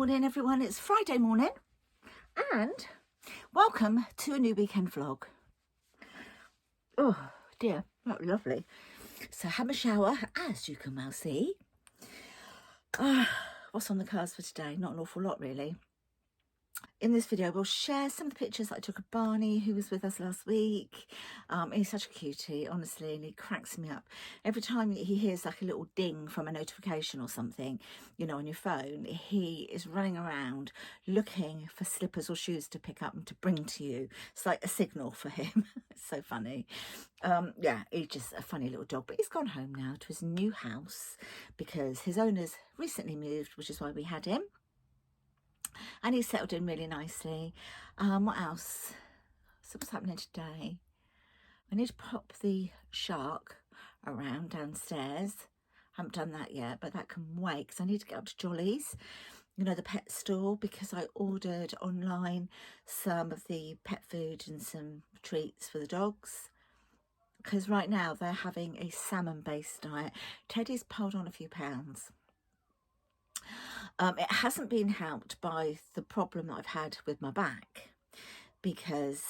morning everyone, it's Friday morning and welcome to a new weekend vlog. Oh dear, that was lovely. So I had my shower, as you can well see. What's on the cards for today? Not an awful lot really. In this video we'll share some of the pictures that I took of Barney, who was with us last week. He's such a cutie, honestly, and he cracks me up. Every time he hears like a little ding from a notification or something, you know, on your phone, he is running around looking for slippers or shoes to pick up and to bring to you. It's like a signal for him. It's so funny. Yeah, he's just a funny little dog, but he's gone home now to his new house because his owners recently moved, which is why we had him. And he's settled in really nicely. What else? So what's happening today? I need to pop the shark around downstairs. Haven't done that yet, but that can wait because I need to get up to Jolleys, you know, the pet store, because I ordered online some of the pet food and some treats for the dogs. Because right now they're having a salmon-based diet. Teddy's piled on a few pounds. It hasn't been helped by the problem that I've had with my back, because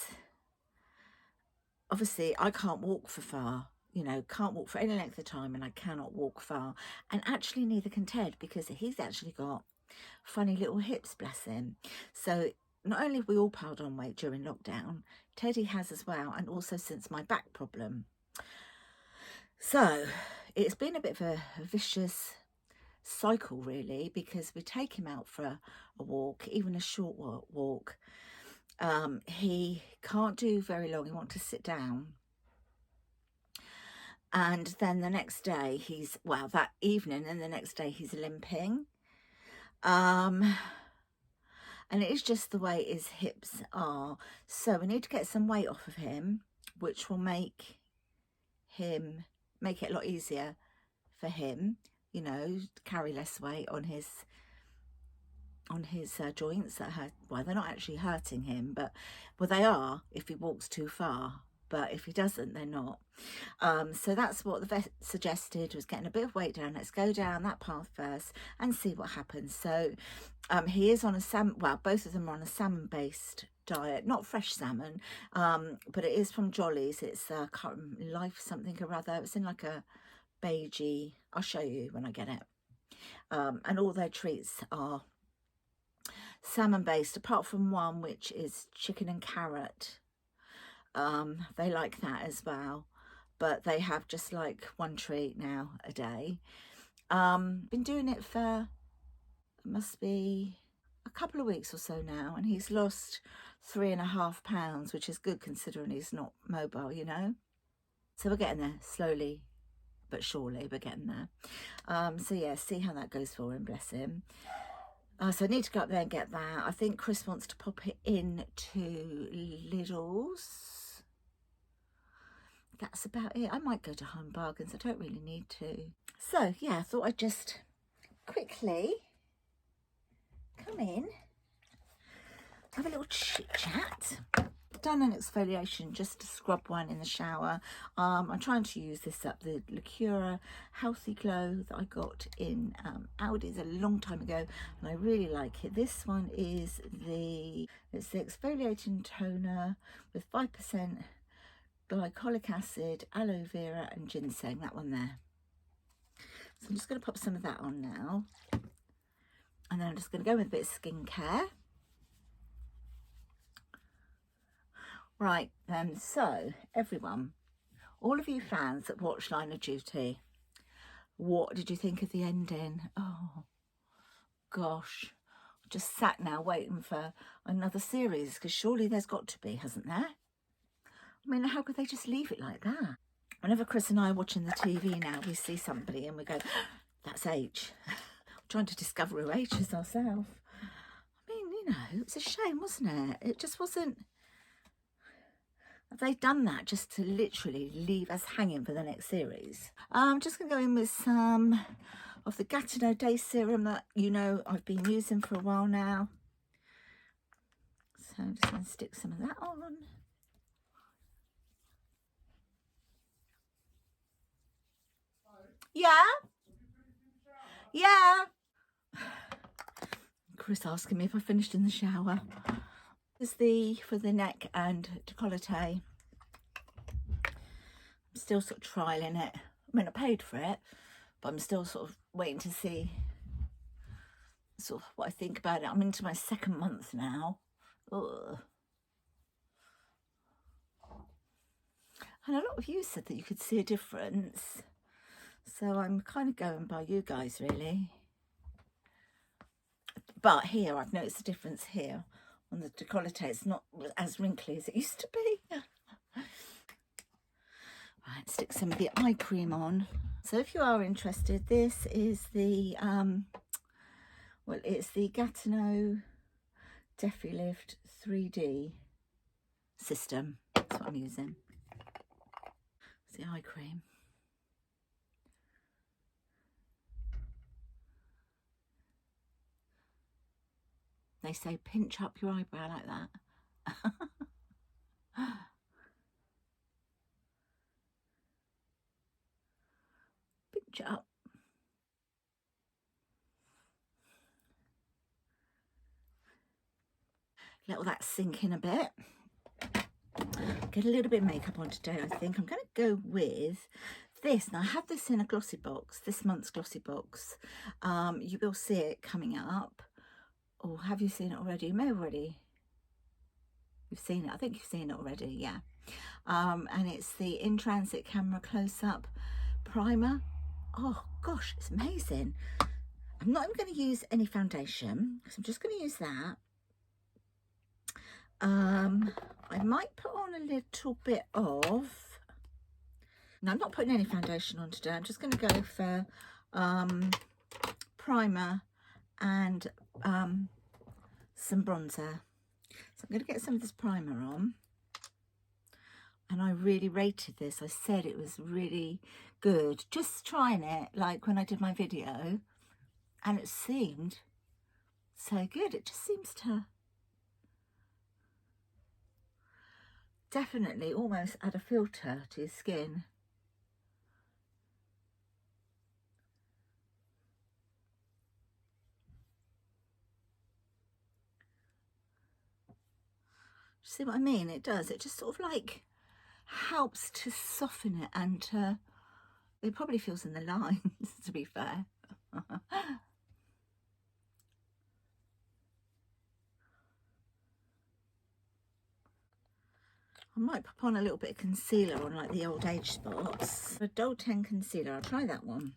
obviously I can't walk for far, you know, can't walk for any length of time, and I cannot walk far, and actually neither can Ted, because he's actually got funny little hips, bless him. So not only have we all piled on weight during lockdown, Teddy has as well, and also since my back problem. So it's been a bit of a vicious cycle really, because we take him out for a walk, even a short walk. He can't do very long, he wants to sit down, and then the next day he's, well, that evening and the next day he's limping, and it is just the way his hips are. So we need to get some weight off of him, which will make it a lot easier for him, you know, carry less weight on his joints that hurt. Well, they're not actually hurting him, but, well, they are if he walks too far, but if he doesn't, they're not. So that's what the vet suggested, was getting a bit of weight down. Let's go down that path first and see what happens. So he is on a salmon, well, both of them are on a salmon based diet, not fresh salmon, but it is from Jolleys. It's can't remember, life something or other. It's in like a beigey, I'll show you when I get it. And all their treats are salmon based, apart from one which is chicken and carrot. They like that as well, but they have just like one treat now a day. Been doing it for, it must be a couple of weeks or so now, and he's lost 3.5 pounds, which is good considering he's not mobile, you know. So we're getting there slowly but surely, we're getting there. So yeah, see how that goes for him, bless him. So I need to go up there and get that. I think Chris wants to pop it in to Lidl's. That's about it. I might go to Home Bargains, I don't really need to. So yeah, I thought I'd just quickly come in, have a little chit chat. Done an exfoliation just to scrub one in the shower. I'm trying to use this up, the Lacura Healthy Glow that I got in Aldi's a long time ago, and I really like it. This one is it's the exfoliating toner with 5% glycolic acid, aloe vera and ginseng, that one there. So I'm just going to pop some of that on now, and then I'm just going to go with a bit of skincare. Right, so everyone, all of you fans that watch Line of Duty, what did you think of the ending? Oh gosh, just sat now waiting for another series, because surely there's got to be, hasn't there? I mean, how could they just leave it like that? Whenever Chris and I are watching the TV now, we see somebody and we go, that's H. We're trying to discover who H is ourselves. I mean, you know, it's a shame, wasn't it? It just wasn't. Have they done that just to literally leave us hanging for the next series? I'm just going to go in with some of the Gatineau Day Serum that, you know, I've been using for a while now. So I'm just going to stick some of that on. Yeah? Yeah. Chris asking me if I finished in the shower. This is for the neck and décolleté. I'm still sort of trialing it. I mean, I paid for it, but I'm still sort of waiting to see sort of what I think about it. I'm into my 2nd month now. Ugh. And a lot of you said that you could see a difference. So I'm kind of going by you guys, really. But here, I've noticed a difference here on the décolleté. It's not as wrinkly as it used to be. Right, stick some of the eye cream on. So if you are interested, this is the, well, it's the Gatineau DefiLift 3D system. That's what I'm using. It's the eye cream. They say pinch up your eyebrow like that. Pinch it up. Let all that sink in a bit. Get a little bit of makeup on today, I think. I'm going to go with this. Now, I have this in a glossy box, this month's glossy box. You will see it coming up. Or have you seen it already? You may have already. You've seen it. I think you've seen it already, yeah. And it's the In Transit Camera Close-Up Primer. Oh, gosh, it's amazing. I'm not even going to use any foundation, because I'm just going to use that. I might put on a little bit of... No, I'm not putting any foundation on today. I'm just going to go for primer and some bronzer. So I'm going to get some of this primer on. And I really rated this. I said it was really good. Just trying it, like when I did my video. And it seemed so good. It just seems to definitely almost add a filter to your skin. See what I mean? It does. It just sort of like helps to soften it, and it probably feels in the lines, to be fair. I might pop on a little bit of concealer on like the old age spots. A Doll 10 concealer, I'll try that one.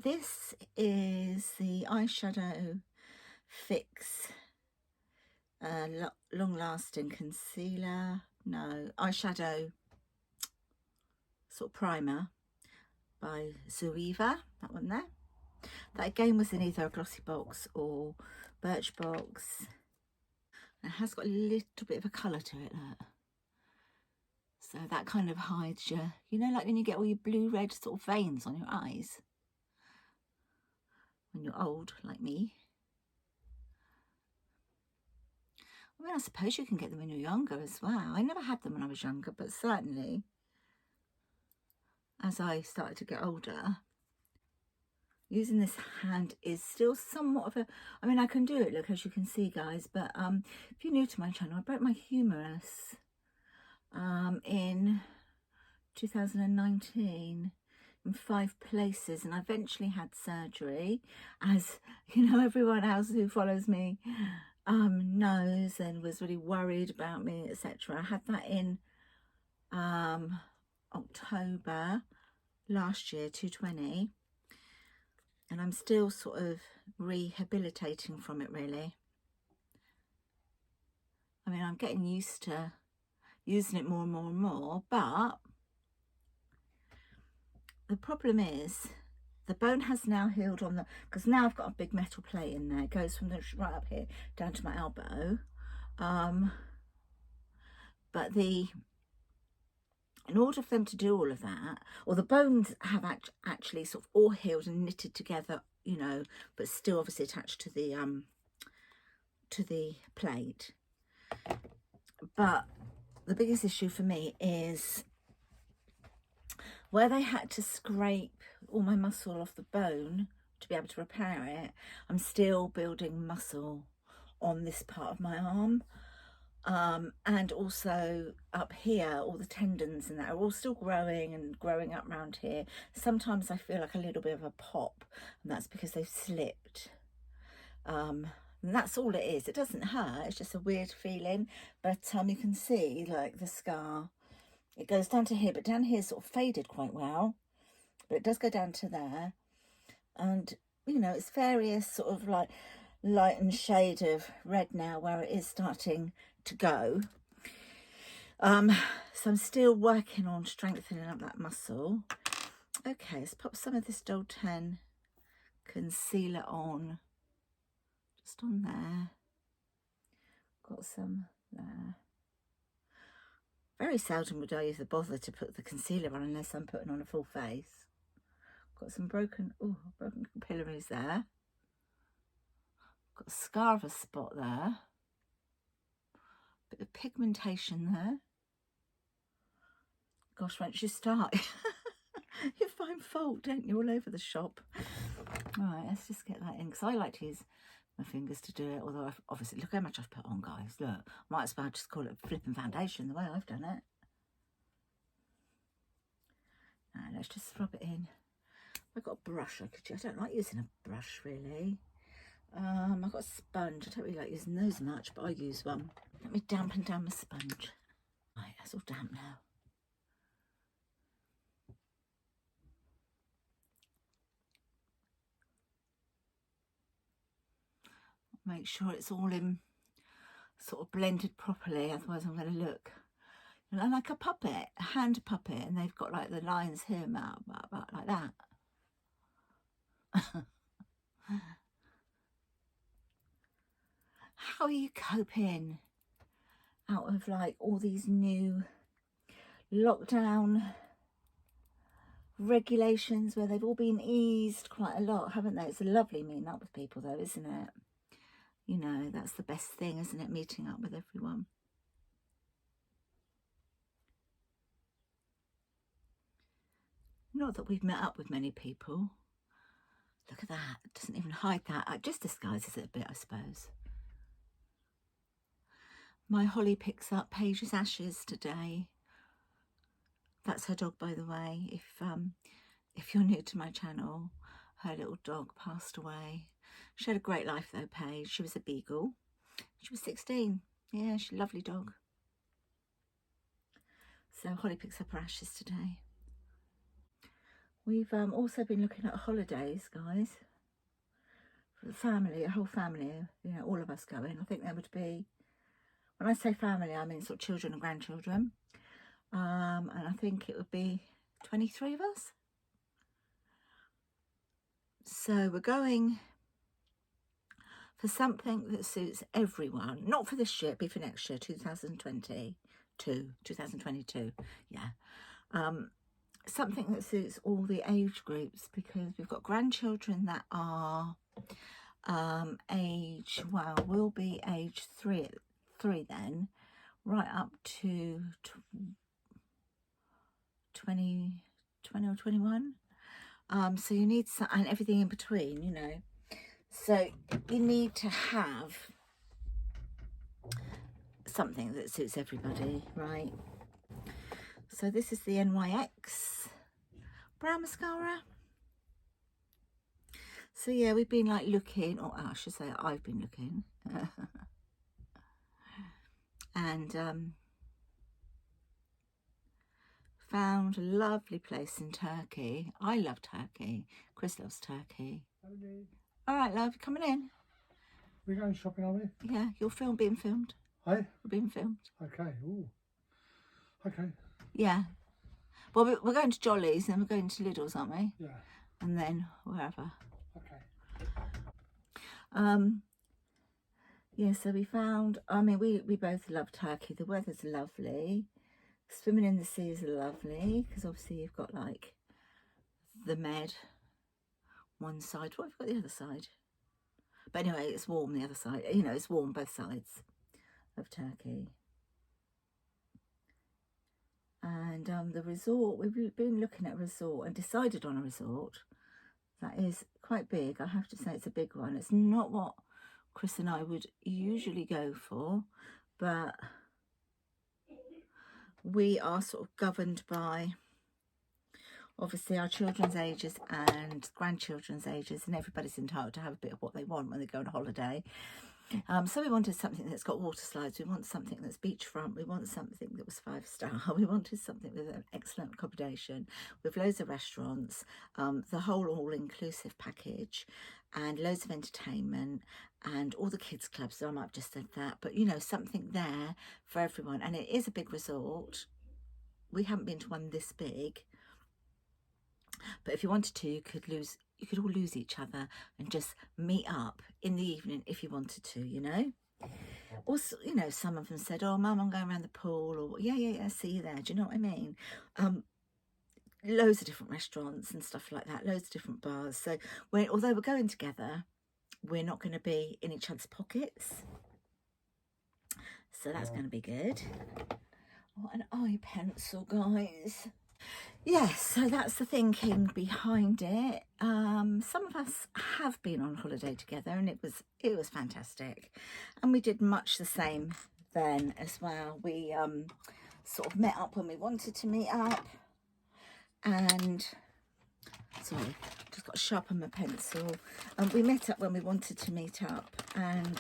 This is the Eyeshadow Fix Long Lasting Concealer. No, Eyeshadow sort of Primer by Zoeva, that one there. That again was in either a glossy box or Birchbox. It has got a little bit of a colour to it, look. So that kind of hides your, you know, like when you get all your blue-red sort of veins on your eyes. When you're old, like me. I mean, I suppose you can get them when you're younger as well. I never had them when I was younger, but certainly as I started to get older, using this hand is still somewhat of a, I mean, I can do it, look, as you can see, guys, but if you're new to my channel, I broke my humerus in 2019 in 5 places, and I eventually had surgery, as you know, everyone else who follows me knows and was really worried about me, etc. I had that in October last year, 2020, and I'm still sort of rehabilitating from it, really. I mean, I'm getting used to using it more and more and more, but the problem is the bone has now healed on the, because now I've got a big metal plate in there. It goes from the right up here down to my elbow. But in order for them to do all of that, or the bones have actually sort of all healed and knitted together, you know, but still obviously attached to the plate. But the biggest issue for me is where they had to scrape all my muscle off the bone to be able to repair it. I'm still building muscle on this part of my arm. And also up here, all the tendons and that are all still growing and growing up around here. Sometimes I feel like a little bit of a pop, and that's because they've slipped. And that's all it is. It doesn't hurt, it's just a weird feeling. But you can see like the scar, it goes down to here, but down here sort of faded quite well, but it does go down to there. And you know, it's various sort of like light and shade of red now where it is starting to go. So I'm still working on strengthening up that muscle. Okay, let's pop some of this Doll 10 concealer on, just on there. Got some there. Very seldom would I either bother to put the concealer on unless I'm putting on a full face. Got some broken capillaries there. Got a scar of a spot there. Bit of pigmentation there. Gosh, once you start, you find fault, don't you, all over the shop. Right, let's just get that in, because I like to use my fingers to do it, although I've, obviously, look how much I've put on, guys. Look, might as well just call it flipping foundation the way I've done it. Now, let's just rub it in. I've got a brush I could use. I don't like using a brush, really. I've got a sponge. I don't really like using those much, but I use one. Let me dampen down my sponge. Right, that's all damp now. Make sure it's all in sort of blended properly, otherwise I'm going to look like a puppet, a hand puppet, and they've got like the lines here, like that. How are you coping out of like all these new lockdown regulations where they've all been eased quite a lot, haven't they? It's lovely meeting up with people though, isn't it? You know, that's the best thing, isn't it? Meeting up with everyone. Not that we've met up with many people. Look at that. It doesn't even hide that. It just disguises it a bit, I suppose. My Holly picks up Paige's ashes today. That's her dog, by the way. If you're new to my channel, her little dog passed away. She had a great life though, Paige. She was a beagle. She was 16. Yeah, she's a lovely dog. So Holly picks up her ashes today. We've also been looking at holidays, guys, for the family, a whole family, you know, all of us going. I think there would be, when I say family, I mean sort of children and grandchildren. And I think it would be 23 of us. So we're going for something that suits everyone. Not for this year, but for next year, 2022, yeah. Something that suits all the age groups, because we've got grandchildren that are age, well, will be age three then, right up to 20 or 21. So you need some, and everything in between, you know. So you need to have something that suits everybody, right? So this is the NYX brown mascara. So yeah, we've been like looking, or I should say I've been looking. And found a lovely place in Turkey. I love Turkey. Chris loves Turkey. Okay. All right, love, coming in. We're going shopping, are we? Yeah, you're being filmed. Hey? We're being filmed. Okay. Ooh. Okay. Yeah. Well, we're going to Jolleys, and then we're going to Lidl's, aren't we? Yeah. And then wherever. Okay. Yeah, so we found, I mean, we both love Turkey. The weather's lovely. Swimming in the sea is lovely, because obviously you've got like the Med one side. What have you got the other side? But anyway, it's warm the other side. You know, it's warm both sides of Turkey. And the resort, we've been looking at a resort and decided on a resort That is quite big. I have to say it's a big one. It's not what Chris and I would usually go for, but we are sort of governed by obviously our children's ages and grandchildren's ages, and everybody's entitled to have a bit of what they want when they go on a holiday. So we wanted something that's got water slides, we want something that's beachfront, we want something that was 5-star, we wanted something with an excellent accommodation, with loads of restaurants, the whole all-inclusive package, and loads of entertainment, and all the kids clubs. So I might have just said that, but you know, something there for everyone. And it is a big resort. We haven't been to one this big, but if you wanted to, you could all lose each other and just meet up in the evening if you wanted to, you know. Also, you know, some of them said, oh Mum, I'm going around the pool, or yeah, see you there. Do you know what I mean? Loads of different restaurants and stuff like that, loads of different bars. So although we're going together, we're not going to be in each other's pockets, so that's going to be good. What an eye pencil, guys. Yes, so that's the thinking behind it. Some of us have been on holiday together, and it was fantastic, and we did much the same then as well. We sort of met up when we wanted to meet up, and sorry, just got to sharpen my pencil. We met up when we wanted to meet up, and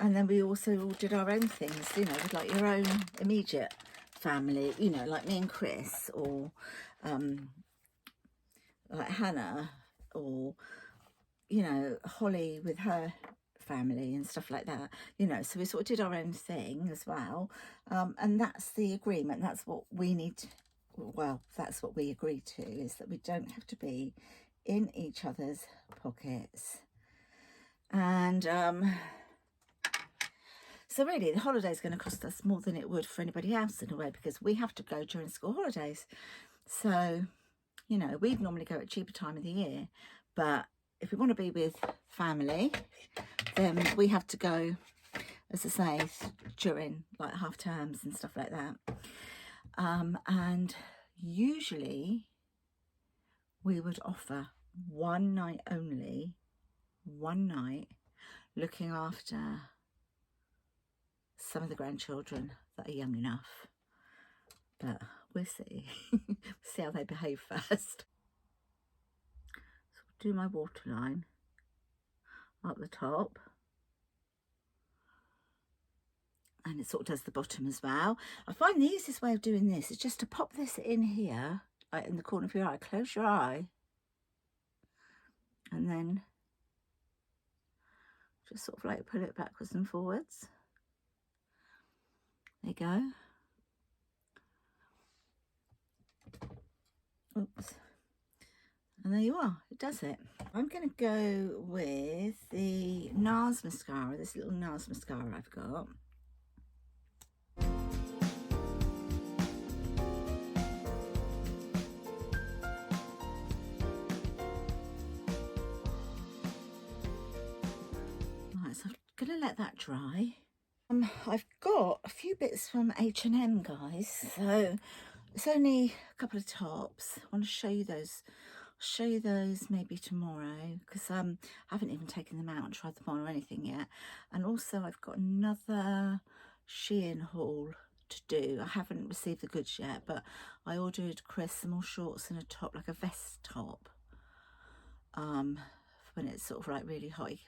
then we also all did our own things, you know, with like your own immediate family, you know, like me and Chris, or like Hannah, or you know, Holly with her family and stuff like that, you know. So we sort of did our own thing as well, and that's the agreement. That's what we need. Well, that's what we agreed to, is that we don't have to be in each other's pockets. And so really, the holiday is going to cost us more than it would for anybody else in a way, because we have to go during school holidays. So, you know, we'd normally go at a cheaper time of the year, but if we want to be with family, then we have to go, as I say, during like half terms and stuff like that. And usually we would offer one night only, one night, looking after some of the grandchildren that are young enough, but we'll see. See how they behave first. So I'll do my waterline up the top, and it sort of does the bottom as well. I find the easiest way of doing this is just to pop this in here, like in the corner of your eye. Close your eye, and then just sort of like pull it backwards and forwards. There you go. Oops. And there you are, it does it. I'm going to go with the NARS mascara, this little NARS mascara I've got. Right, so I'm going to let that dry. I've got a few bits from H&M, guys, so it's only a couple of tops. I want to show you those. I'll show you those maybe tomorrow, because I haven't even taken them out and tried them on or anything yet. And also I've got another Shein haul to do. I haven't received the goods yet, but I ordered Chris some more shorts and a top, like a vest top. When it's sort of like really hot, he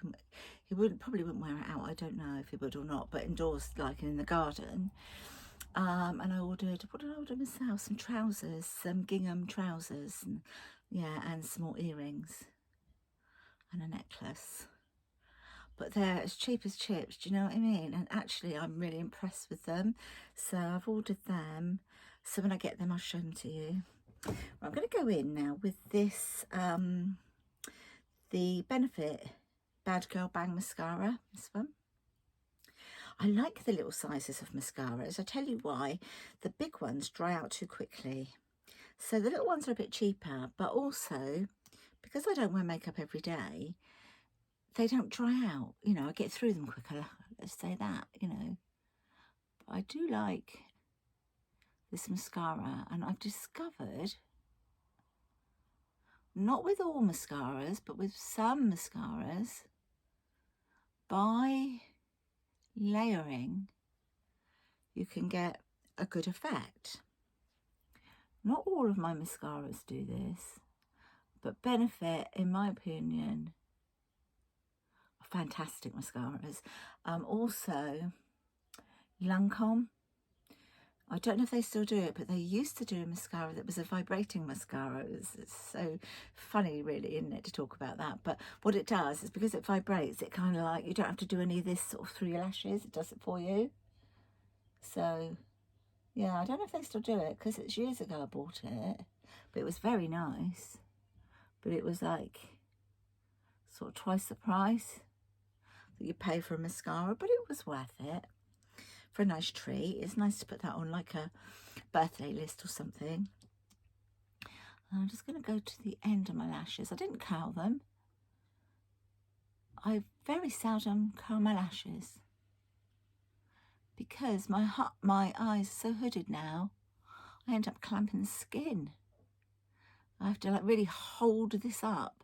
probably wouldn't wear it out. I don't know if he would or not, but indoors, like in the garden. And I ordered, what did I order myself? Some trousers, some gingham trousers, and yeah, and some more earrings and a necklace. But they're as cheap as chips, do you know what I mean? And actually I'm really impressed with them, so I've ordered them. So when I get them, I'll show them to you. I'm going to go in now with this the Benefit Bad Girl Bang mascara, this one. I like the little sizes of mascaras. I tell you why. The big ones dry out too quickly, so the little ones are a bit cheaper, but also because I don't wear makeup every day, they don't dry out, you know. I get through them quicker, let's say that, you know. But I do like this mascara, and I've discovered, not with all mascaras, but with some mascaras, by layering, you can get a good effect. Not all of my mascaras do this, but Benefit, in my opinion, are fantastic mascaras. Also, Lancome. I don't know if they still do it, but they used to do a mascara that was a vibrating mascara. It's so funny, really, isn't it, to talk about that? But what it does is, because it vibrates, it kind of like, you don't have to do any of this sort of through your lashes. It does it for you. So, yeah, I don't know if they still do it, because it's years ago I bought it. But it was very nice. But it was like sort of twice the price that you pay for a mascara. But it was worth it. For a nice treat. It's nice to put that on like a birthday list or something. I'm just going to go to the end of my lashes. I didn't curl them. I very seldom curl my lashes because my eyes are so hooded now. I end up clamping the skin. I have to like really hold this up.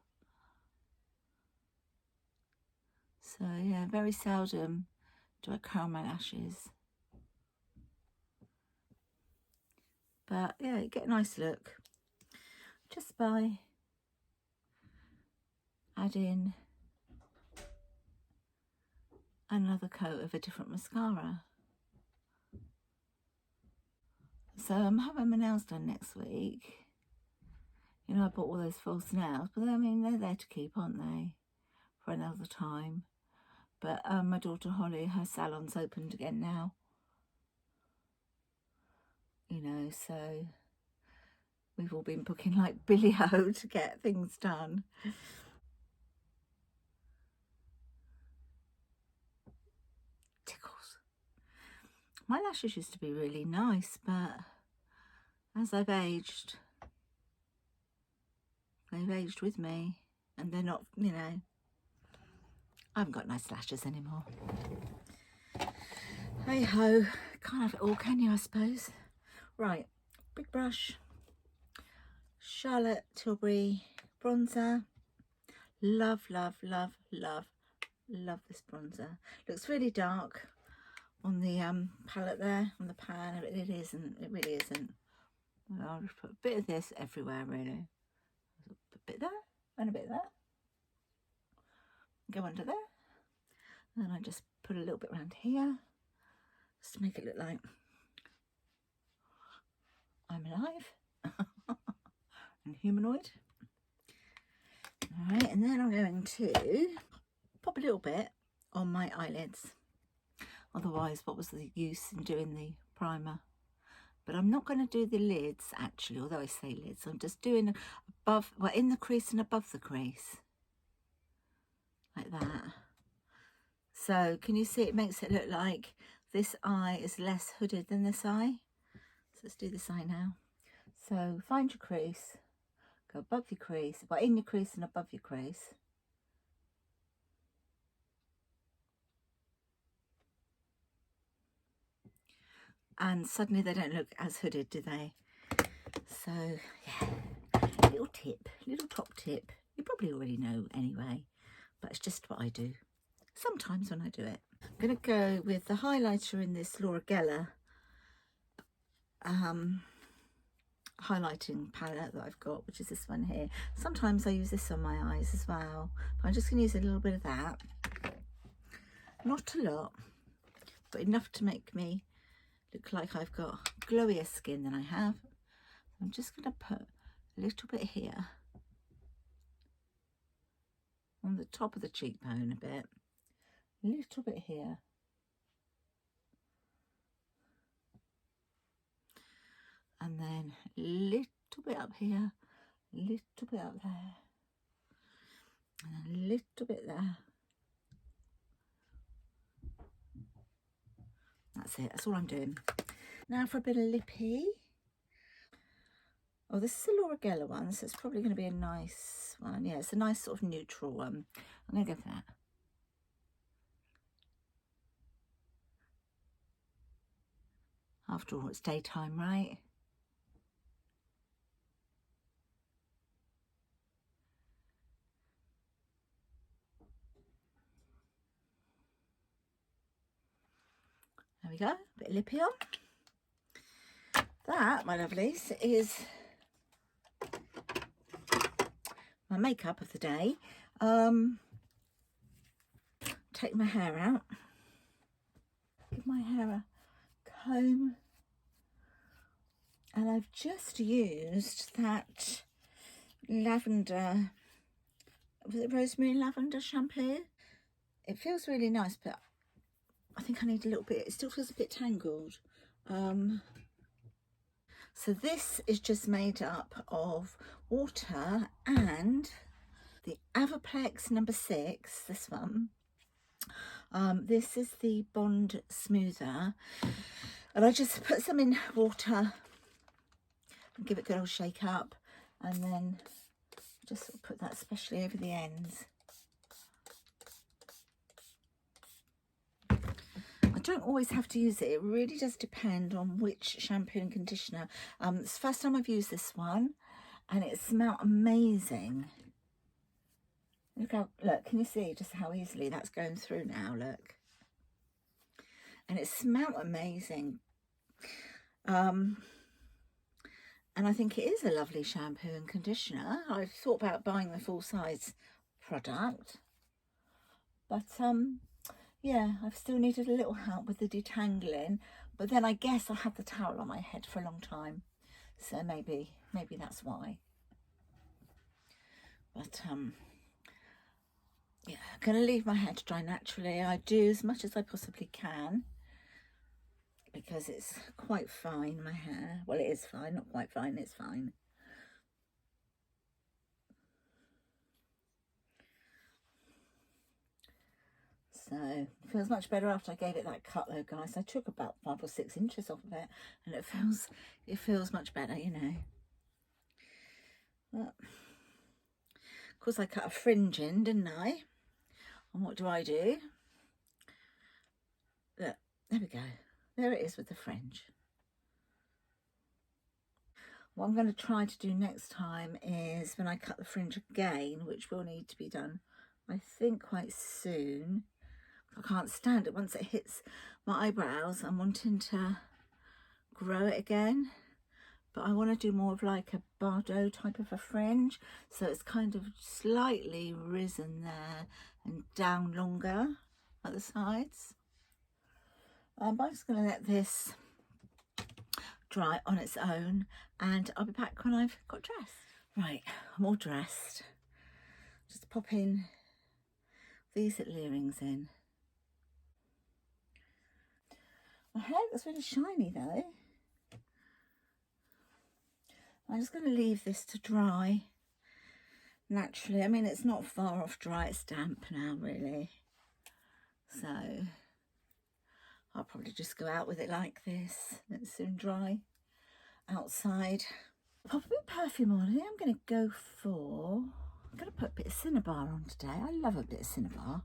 So yeah, very seldom do I curl my lashes. But yeah, you get a nice look just by adding another coat of a different mascara. So I'm having my nails done next week. You know, I bought all those false nails, but I mean, they're there to keep, aren't they? For another time. But my daughter Holly, her salon's opened again now. You know, so we've all been booking like Billy O to get things done. Tickles. My lashes used to be really nice, but as I've aged, they've aged with me, and they're not, you know, I haven't got nice lashes anymore. Hey ho, can't have it all, can you, I suppose? Right, big brush, Charlotte Tilbury bronzer. Love, love, love, love, love this bronzer. Looks really dark on the palette there, on the pan. It really isn't. It really isn't. I'll just put a bit of this everywhere, really. A bit there and a bit there. Go under there. And I just put a little bit around here, just to make it look like I'm alive and humanoid. All right, and then I'm going to pop a little bit on my eyelids. Otherwise, what was the use in doing the primer? But I'm not going to do the lids, actually, although I say lids. I'm just doing above, well, in the crease and above the crease. Like that. So, can you see it makes it look like this eye is less hooded than this eye? So let's do this eye now. So, find your crease. Go above your crease, well, in your crease and above your crease. And suddenly they don't look as hooded, do they? So, yeah, little tip, little top tip. You probably already know anyway, but it's just what I do sometimes when I do it. I'm going to go with the highlighter in this Laura Geller highlighting palette that I've got, which is this one here. Sometimes I use this on my eyes as well, but I'm just going to use a little bit of that. Not a lot, but enough to make me look like I've got glowier skin than I have. I'm just going to put a little bit here on the top of the cheekbone, a bit, a little bit here, and then a little bit up here, a little bit up there, and a little bit there. That's it, that's all I'm doing. Now for a bit of lippy. Oh, this is a Laura Geller one, so it's probably going to be a nice one. Yeah, it's a nice sort of neutral one. I'm going to go for that. After all, it's daytime, right? we go, bit of lippy on. That, my lovelies, is my makeup of the day. Take my hair out, give my hair a comb, and I've just used that lavender, was it rosemary lavender shampoo? It feels really nice, but I think I need a little bit, it still feels a bit tangled. So this is just made up of water and the Avaplex number 6, this one. This is the Bond Smoother, and I just put some in water and give it a good old shake up, and then just sort of put that especially over the ends. I don't always have to use it. It really does depend on which shampoo and conditioner. It's the first time I've used this one, and it smelled amazing. Look, can you see just how easily that's going through now? Look. And it smelled amazing. And I think it is a lovely shampoo and conditioner. I've thought about buying the full size product, but yeah, I've still needed a little help with the detangling, but then I guess I had the towel on my head for a long time, so maybe that's why. But yeah, I'm going to leave my hair to dry naturally. I do as much as I possibly can, because it's quite fine, my hair. Well, it is fine, not quite fine, it's fine. So it feels much better after I gave it that cut though, guys. I took about 5 or 6 inches off of it, and it feels much better, you know. But of course I cut a fringe in, didn't I? And what do? Look, there we go. There it is with the fringe. What I'm going to try to do next time is when I cut the fringe again, which will need to be done, I think, quite soon. I can't stand it once it hits my eyebrows. I'm wanting to grow it again, but I want to do more of like a Bardo type of a fringe, so it's kind of slightly risen there and down longer at the sides. I'm just going to let this dry on its own, and I'll be back when I've got dressed. Right, I'm all dressed. Just popping these little earrings in. My hair looks really shiny though. I'm just going to leave this to dry naturally. I mean, it's not far off dry, it's damp now really. So I'll probably just go out with it like this. It's soon dry outside. Pop a bit of perfume on here. I'm going to put a bit of Cinnabar on today. I love a bit of Cinnabar.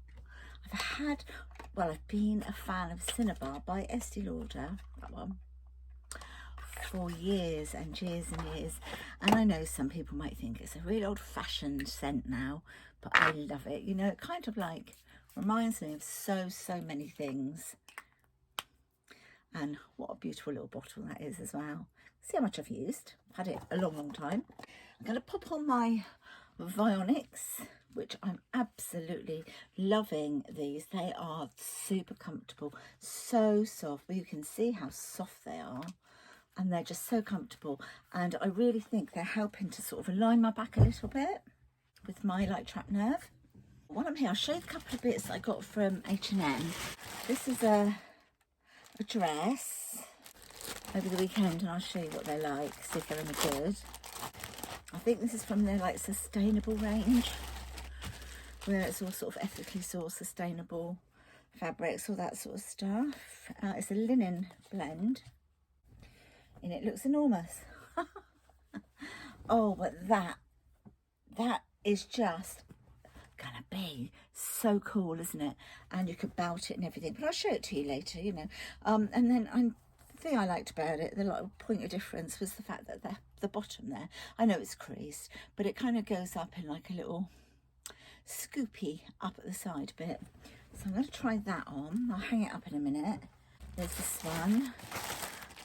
I've been a fan of Cinnabar by Estee Lauder, that one, for years and years and years. And I know some people might think it's a really old-fashioned scent now, but I love it. You know, it kind of like reminds me of so many things. And what a beautiful little bottle that is as well. See how much I've used. I've had it a long time. I'm going to pop on my Vionics, which I'm absolutely loving these. They are super comfortable, so soft. But you can see how soft they are, and they're just so comfortable. And I really think they're helping to sort of align my back a little bit with my like trapped nerve. While I'm here, I'll show you a couple of bits I got from H&M. This is a dress over the weekend, and I'll show you what they're like, see if they're any good. I think this is from their like sustainable range, where it's all sort of ethically sourced, sustainable fabrics, all that sort of stuff. It's a linen blend, and it looks enormous. Oh, but that is just gonna be so cool, isn't it? And you could belt it and everything, but I'll show it to you later, you know. And then the thing I liked about it, the little point of difference, was the fact that the bottom there, I know it's creased, but it kind of goes up in like a little scoopy up at the side bit. So I'm going to try that on. I'll hang it up in a minute. There's this one,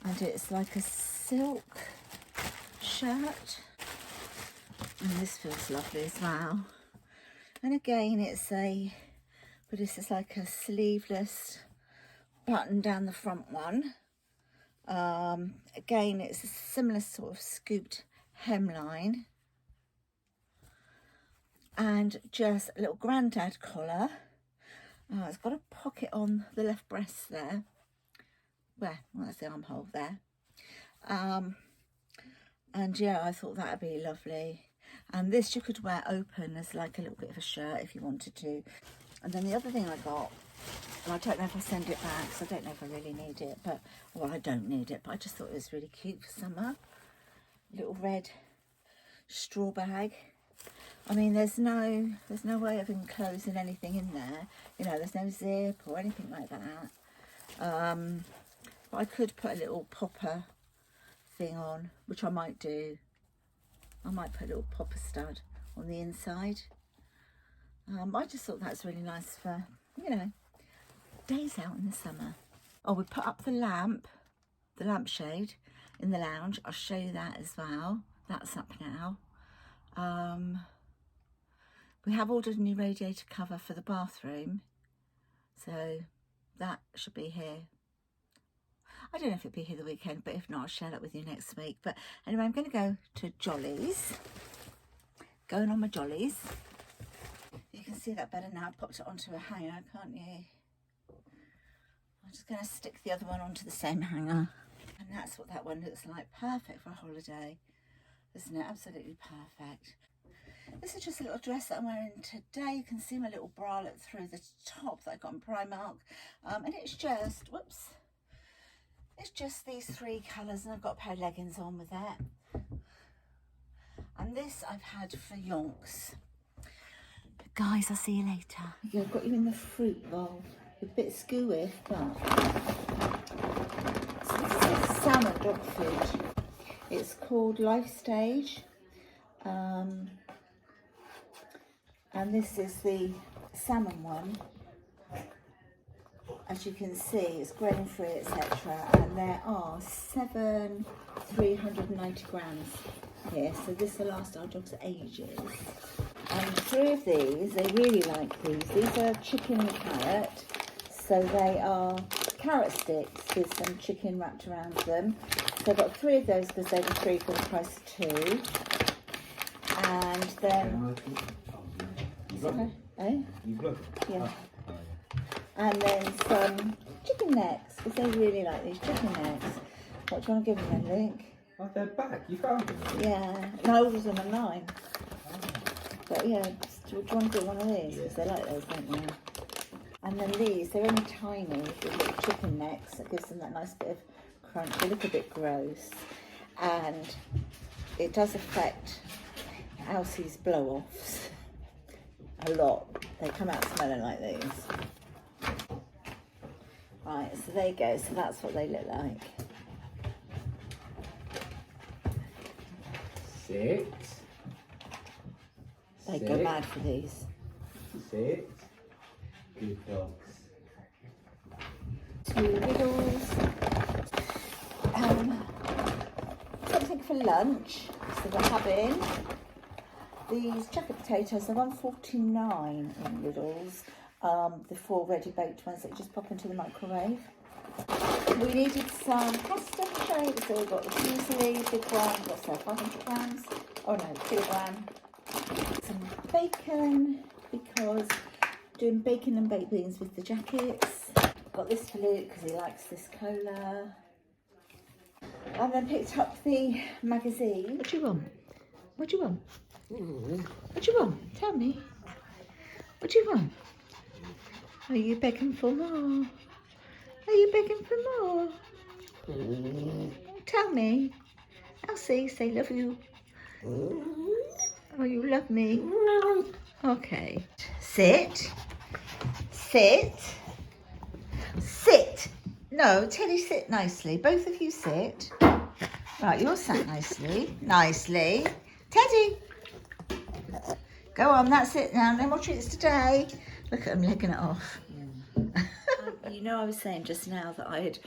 and it's like a silk shirt, and this feels lovely as well. And again, but this is like a sleeveless button down the front one. Again, it's a similar sort of scooped hemline, and just a little grandad collar. It's got a pocket on the left breast there. Well, that's the armhole there. And yeah, I thought that'd be lovely. And this you could wear open as like a little bit of a shirt if you wanted to. And then the other thing I got, and I don't know if I send it back because I don't know if I really need it, but, well, I don't need it, but I just thought it was really cute for summer. Little red straw bag. I mean, there's no way of enclosing anything in there. You know, there's no zip or anything like that. But I could put a little popper thing on, which I might do. I might put a little popper stud on the inside. I just thought that's really nice for, you know, days out in the summer. Oh, we put up the lampshade in the lounge. I'll show you that as well. That's up now. We have ordered a new radiator cover for the bathroom, so that should be here. I don't know if it'll be here the weekend, but if not, I'll share that with you next week. But anyway, I'm going to go to Jolleys. Going on my Jolleys. You can see that better now. I popped it onto a hanger, can't you? I'm just going to stick the other one onto the same hanger. And that's what that one looks like. Perfect for a holiday, isn't it? Absolutely perfect. This is just a little dress that I'm wearing today. You can see my little bralette through the top that I got in Primark. And it's just, whoops. It's just these three colours, and I've got a pair of leggings on with that. And this I've had for yonks. But guys, I'll see you later. Yeah, I've got you in the fruit bowl. A bit skewy, but... So this is salmon dog food. It's called Life Stage. And this is the salmon one. As you can see, it's grain free, etc. And there are 390 grams here. So this will last our dogs ages. And 3 of these, they really like these. These are chicken and carrot. So they are carrot sticks with some chicken wrapped around them. So I've got 3 of those because they were 3 for the price of 2. And then... Okay. Eh? Yeah. And then some chicken necks, because they really like these chicken necks. What do you want to give them then, Luke? Oh, they're back. You found them? Yeah. And I ordered them online. But yeah, do you want to do one of these? Because they like those, don't they? And then these, they're only tiny with little chicken necks. That gives them that nice bit of crunch. They look a bit gross. And it does affect Elsie's blow-offs a lot. They come out smelling like these. Right, so there you go. So that's what they look like. Sit. They go mad for these. Sit. Good dogs. 2 Lidls. Something for lunch. So we're having these jacket potatoes. They're $1.49 in Lidl's. The 4 ready baked ones that you just pop into the microwave. We needed some pasta shapes, so we've got the fusilli, big one, what's that, 500 grams? Oh no, kilogram. Some bacon, because doing bacon and baked beans with the jackets. Got this for Luke because he likes this cola. And then picked up the magazine. What do you want? What do you want? What do you want? Tell me. What do you want? Are you begging for more? Are you begging for more? Tell me. Elsie, say love you. Oh, you love me? Okay. Sit. Sit. Sit. No, Teddy, sit nicely. Both of you sit. Right, you're sat nicely. Nicely. Teddy. Go on, that's it now. No more treats today. Look at him licking it off. You You know, I was saying just now that I had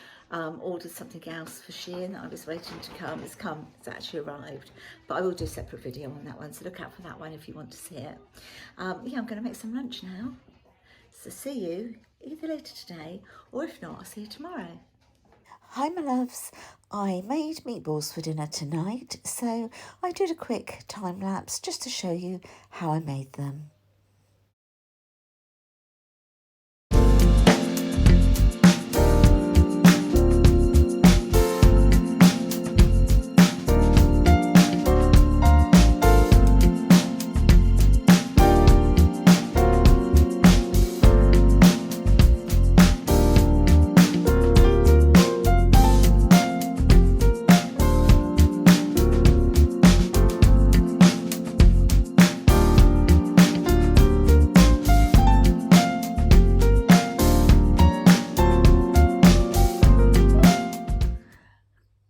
ordered something else for Shein that I was waiting to come. It's come, it's actually arrived, but I will do a separate video on that one, so look out for that one if you want to see it. Yeah, I'm going to make some lunch now, so see you either later today, or if not, I'll see you tomorrow. Hi my loves, I made meatballs for dinner tonight, so I did a quick time lapse just to show you how I made them.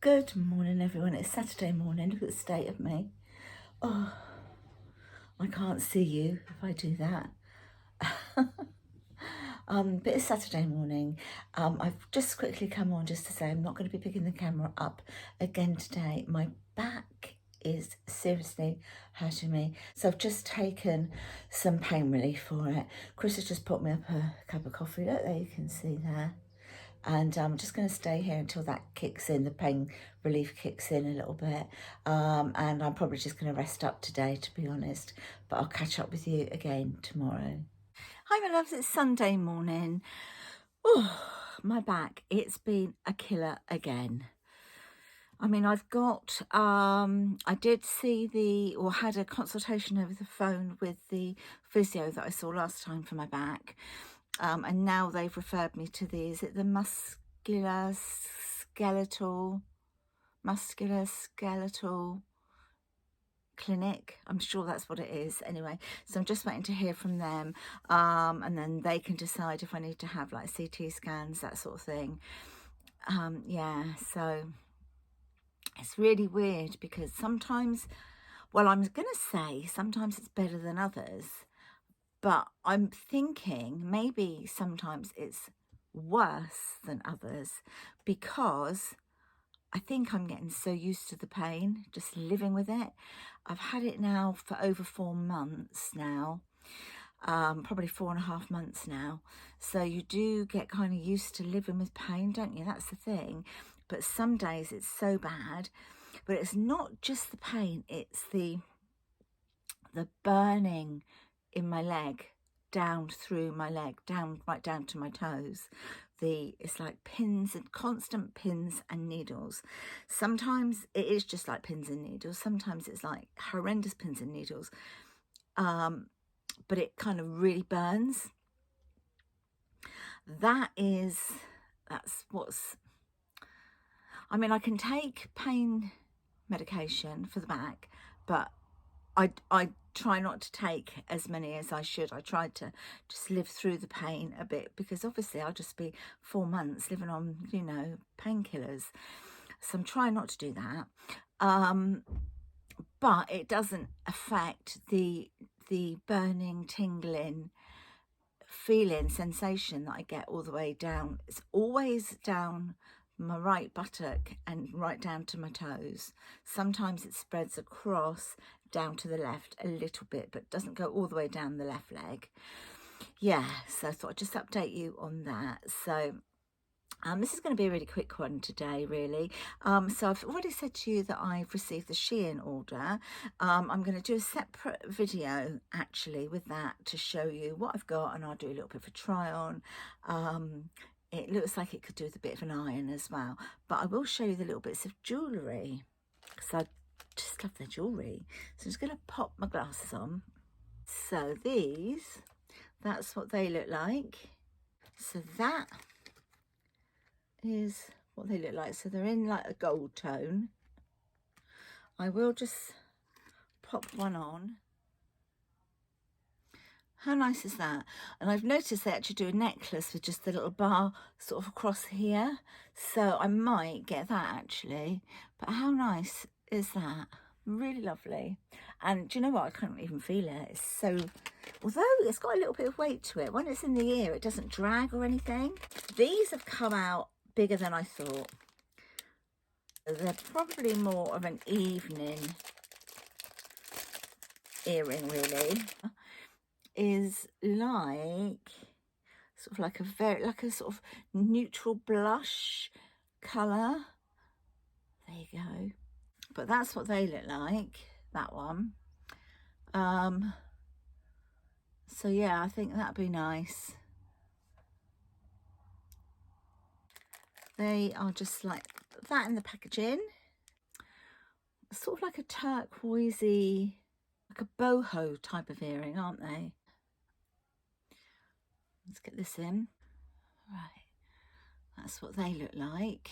Good morning everyone, it's Saturday morning, look at the state of me. Oh, I can't see you if I do that. But it's Saturday morning. I've just quickly come on just to say I'm not going to be picking the camera up again today. My back is seriously hurting me, so I've just taken some pain relief for it. Chris has just put me up a cup of coffee, look there, you can see there. And I'm just going to stay here until that kicks in, the pain relief kicks in a little bit. And I'm probably just going to rest up today, to be honest. But I'll catch up with you again tomorrow. Hi, my loves. It's Sunday morning. Oh, my back. It's been a killer again. I mean, I've got, I did see or had a consultation over the phone with the physio that I saw last time for my back. And now they've referred me to is it the musculoskeletal clinic? I'm sure that's what it is. Anyway, so I'm just waiting to hear from them, and then they can decide if I need to have like CT scans, that sort of thing. Yeah, so it's really weird because sometimes, well, I'm gonna say sometimes it's better than others. But I'm thinking maybe sometimes it's worse than others because I think I'm getting so used to the pain, just living with it. I've had it now for over 4 months now, probably 4.5 months now. So you do get kind of used to living with pain, don't you? That's the thing. But some days it's so bad, but it's not just the pain, it's the burning in my leg, down through my leg, right down to my toes. It's like pins and constant pins and needles. Sometimes it is just like pins and needles. Sometimes it's like horrendous pins and needles. But it kind of really burns. That's what's, I mean, I can take pain medication for the back, but I try not to take as many as I should. I try to just live through the pain a bit because obviously I'll just be 4 months living on, you know, painkillers. So I'm trying not to do that. But it doesn't affect the burning, tingling feeling, sensation that I get all the way down. It's always down my right buttock and right down to my toes. Sometimes it spreads across down to the left a little bit, but doesn't go all the way down the left leg. Yeah, so I thought I'd just update you on that. So this is going to be a really quick one today, really. So I've already said to you that I've received the Shein order. I'm going to do a separate video actually with that to show you what I've got, and I'll do a little bit of a try on. It looks like it could do with a bit of an iron as well, but I will show you the little bits of jewellery because I just love their jewellery. So I'm just going to pop my glasses on. So that's what they look like. So that is what they look like. So they're in like a gold tone. I will just pop one on. How nice is that? And I've noticed they actually do a necklace with just the little bar sort of across here. So I might get that actually. But how nice is that? Really lovely. And do you know what? I can't even feel it. It's so, although it's got a little bit of weight to it, when it's in the ear, it doesn't drag or anything. These have come out bigger than I thought. They're probably more of an evening earring, really. Is like sort of like a sort of neutral blush colour. There you go. But that's what they look like, that one. So yeah, I think that'd be nice. They are just like that in the packaging. Sort of like a turquoisey, like a boho type of earring, aren't they? Let's get this in. Right, that's what they look like.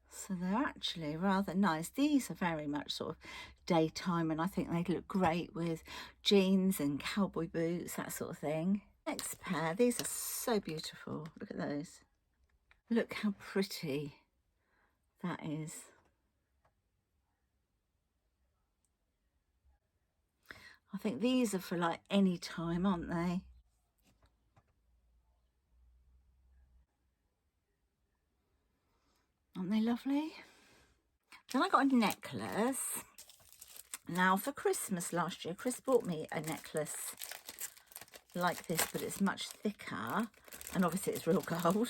So they're actually rather nice. These are very much sort of daytime, and I think they'd look great with jeans and cowboy boots, that sort of thing. Next pair, these are so beautiful. Look at those. Look how pretty that is. I think these are for like any time, aren't they? Aren't they lovely? Then I got a necklace. Now for Christmas last year, Chris bought me a necklace like this, but it's much thicker, and obviously it's real gold.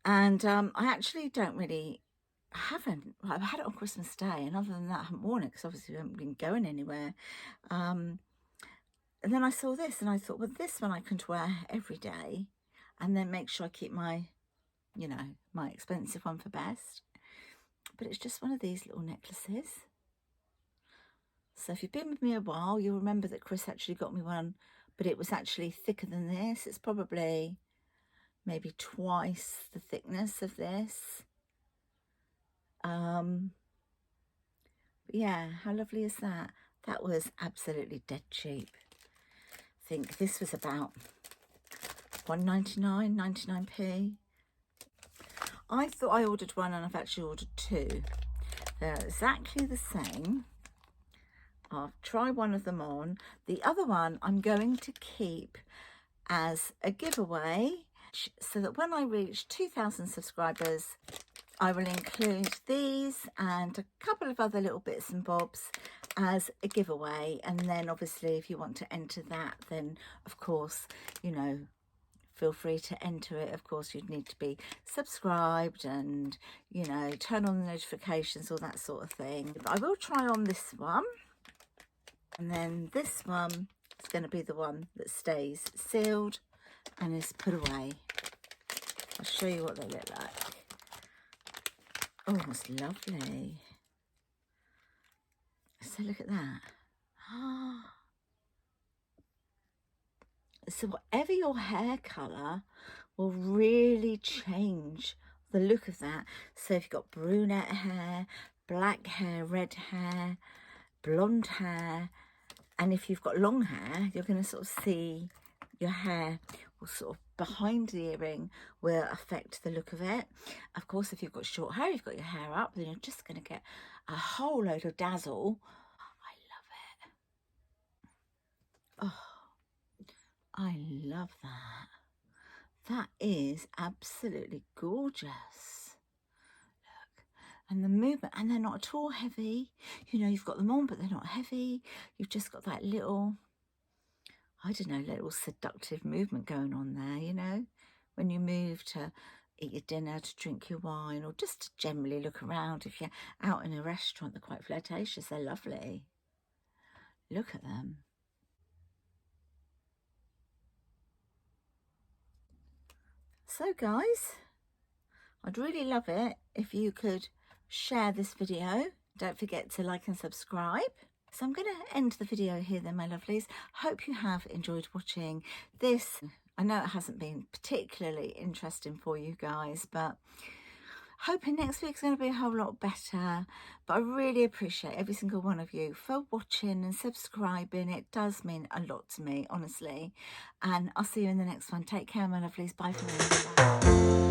And I actually don't really, I've had it on Christmas Day, and other than that I haven't worn it because obviously we haven't been going anywhere. And then I saw this and I thought, well, this one I can wear every day and then make sure I keep my, you know, my expensive one for best. But it's just one of these little necklaces. So if you've been with me a while, you'll remember that Chris actually got me one, but it was actually thicker than this. It's probably maybe twice the thickness of this. But yeah, how lovely is that? That was absolutely dead cheap. I think this was about £1.99, 99p. I thought I ordered one and I've actually ordered two. They're exactly the same. I'll try one of them on. The other one I'm going to keep as a giveaway, so that when I reach 2,000 subscribers, I will include these and a couple of other little bits and bobs as a giveaway. And then obviously if you want to enter that, then of course, you know, feel free to enter it. Of course, you'd need to be subscribed and, you know, turn on the notifications, all that sort of thing. But I will try on this one. And then this one is going to be the one that stays sealed and is put away. I'll show you what they look like. Oh, it's lovely. So look at that. So whatever your hair colour will really change the look of that. So if you've got brunette hair, black hair, red hair, blonde hair, and if you've got long hair, you're going to sort of see your hair will sort of behind the earring will affect the look of it. Of course, if you've got short hair, you've got your hair up, then you're just going to get a whole load of dazzle. I love it. Oh, I love that. That is absolutely gorgeous. Look, and the movement, and they're not at all heavy. You know, you've got them on, but they're not heavy. You've just got that little, I don't know, little seductive movement going on there, you know, when you move to eat your dinner, to drink your wine, or just to generally look around. If you're out in a restaurant, they're quite flirtatious. They're lovely. Look at them. So guys, I'd really love it if you could share this video. Don't forget to like and subscribe. So I'm going to end the video here then, my lovelies. Hope you have enjoyed watching this. I know it hasn't been particularly interesting for you guys, but hoping next week's going to be a whole lot better. But I really appreciate every single one of you for watching and subscribing. It does mean a lot to me, honestly. And I'll see you in the next one. Take care, my lovelies. Bye for now. Bye.